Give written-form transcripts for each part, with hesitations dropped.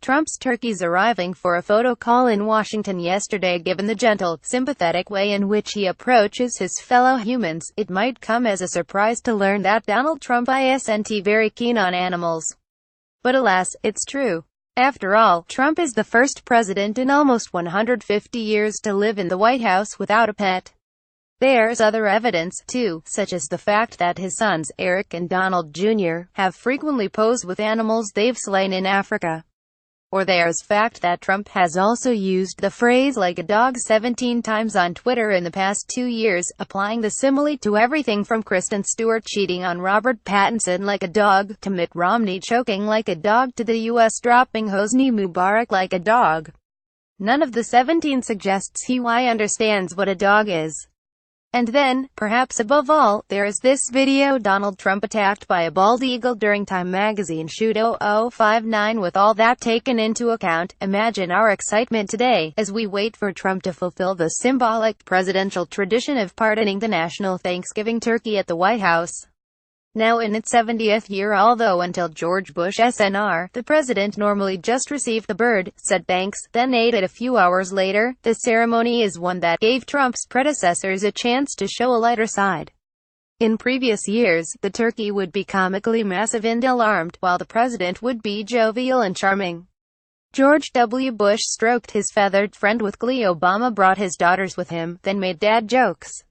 Trump's turkeys arriving for a photo call in Washington yesterday. Given the gentle, sympathetic way in which he approaches his fellow humans, it might come as a surprise to learn that Donald Trump isn't very keen on animals. But alas, it's true. After all, Trump is the first president in almost 150 years to live in the White House without a pet. There's other evidence, too, such as the fact that his sons, Eric and Donald Jr., have frequently posed with animals they've slain in Africa. Or there's fact that Trump has also used the phrase "like a dog" 17 times on Twitter in the past 2 years, applying the simile to everything from Kristen Stewart cheating on Robert Pattinson like a dog, to Mitt Romney choking like a dog, to the U.S. dropping Hosni Mubarak like a dog. None of the 17 suggests he understands what a dog is. And then, perhaps above all, there is this video: Donald Trump attacked by a bald eagle during Time magazine shoot 0059. With all that taken into account, imagine our excitement today, as we wait for Trump to fulfill the symbolic presidential tradition of pardoning the national Thanksgiving turkey at the White House. Now in its 70th year, although until George Bush Sr., the president normally just received the bird, said thanks, then ate it a few hours later, the ceremony is one that gave Trump's predecessors a chance to show a lighter side. In previous years, the turkey would be comically massive and ill-armed, while the president would be jovial and charming. George W. Bush stroked his feathered friend with glee. Obama brought his daughters with him, then made dad jokes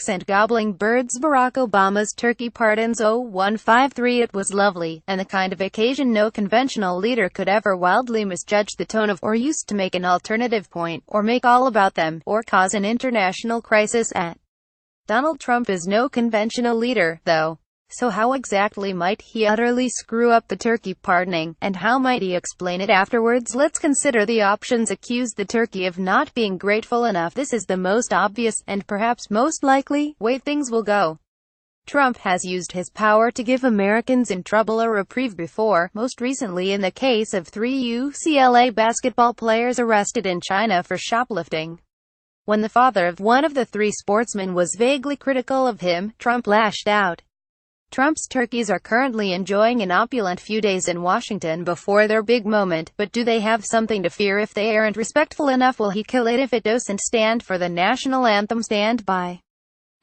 and gobbling birds. Barack Obama's turkey pardons 0153. It was lovely, and the kind of occasion no conventional leader could ever wildly misjudge the tone of, or use to make an alternative point, or make all about them, or cause an international crisis at. Donald Trump is no conventional leader, though. So how exactly might he utterly screw up the turkey pardoning, and how might he explain it afterwards? Let's consider the options. Accuse the turkey of not being grateful enough. This is the most obvious, and perhaps most likely, way things will go. Trump has used his power to give Americans in trouble a reprieve before, most recently in the case of 3 UCLA basketball players arrested in China for shoplifting. When the father of one of the 3 sportsmen was vaguely critical of him, Trump lashed out. Trump's turkeys are currently enjoying an opulent few days in Washington before their big moment, but do they have something to fear if they aren't respectful enough? Will he kill it if it doesn't stand for the national anthem? Stand by.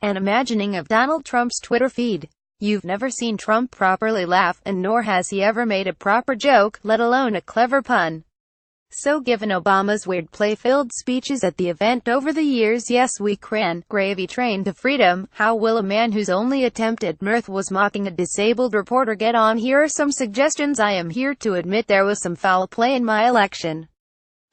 An imagining of Donald Trump's Twitter feed. You've never seen Trump properly laugh, and nor has he ever made a proper joke, let alone a clever pun. So given Obama's weird play-filled speeches at the event over the years, yes, we cran gravy train to freedom, how will a man whose only attempt at mirth was mocking a disabled reporter get on? Here are some suggestions. I am here to admit there was some foul play in my election.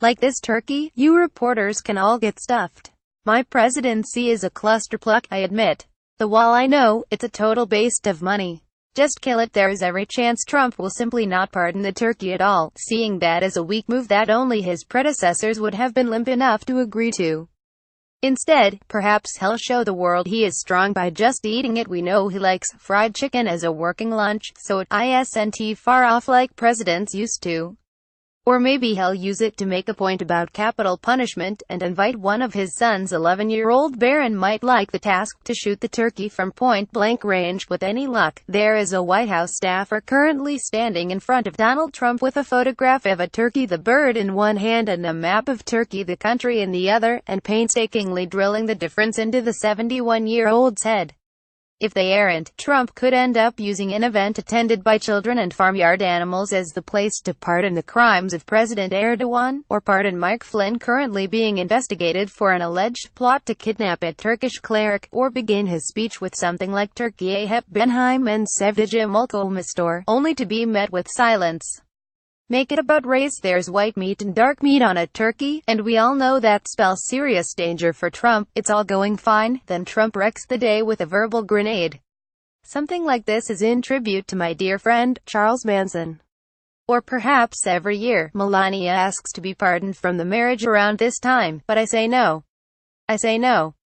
Like this turkey, you reporters can all get stuffed. My presidency is a clusterfuck, I admit. While I know it's a total waste of money, just kill it. There is every chance Trump will simply not pardon the turkey at all, seeing that as a weak move that only his predecessors would have been limp enough to agree to. Instead, perhaps he'll show the world he is strong by just eating it. We know he likes fried chicken as a working lunch, so it isn't far off like presidents used to. Or maybe he'll use it to make a point about capital punishment, and invite one of his sons. 11-year-old Barron might like the task to shoot the turkey from point-blank range. With any luck, there is a White House staffer currently standing in front of Donald Trump with a photograph of a turkey, the bird in one hand and a map of Turkey, the country, in the other, and painstakingly drilling the difference into the 71-year-old's head. If they aren't, Trump could end up using an event attended by children and farmyard animals as the place to pardon the crimes of President Erdogan, or pardon Mike Flynn, currently being investigated for an alleged plot to kidnap a Turkish cleric, or begin his speech with something like Turkiye hep benheim and sevdice mulkolmastor, only to be met with silence. Make it about race. There's white meat and dark meat on a turkey, and we all know that spells serious danger for Trump. It's all going fine, then Trump wrecks the day with a verbal grenade. Something like this is in tribute to my dear friend, Charles Manson. Or perhaps every year, Melania asks to be pardoned from the marriage around this time, but I say no.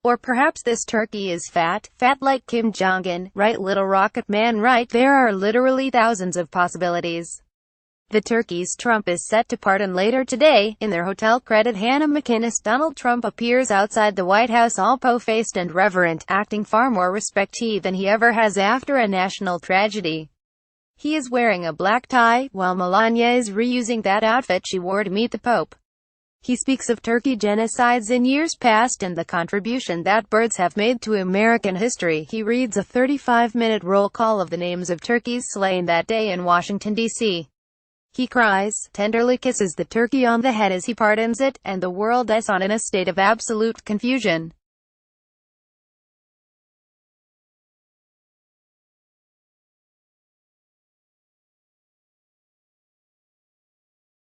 Or perhaps this turkey is fat like Kim Jong-un, right, little rocket man, right? There are literally thousands of possibilities. The turkeys Trump is set to pardon later today, in their hotel credit Hannah McInnes. Donald Trump appears outside the White House all po-faced and reverent, acting far more respectee than he ever has after a national tragedy. He is wearing a black tie, while Melania is reusing that outfit she wore to meet the Pope. He speaks of Turkey genocides in years past and the contribution that birds have made to American history. He reads a 35-minute roll call of the names of turkeys slain that day in Washington, D.C. He cries, tenderly kisses the turkey on the head as he pardons it, and the world is on in a state of absolute confusion.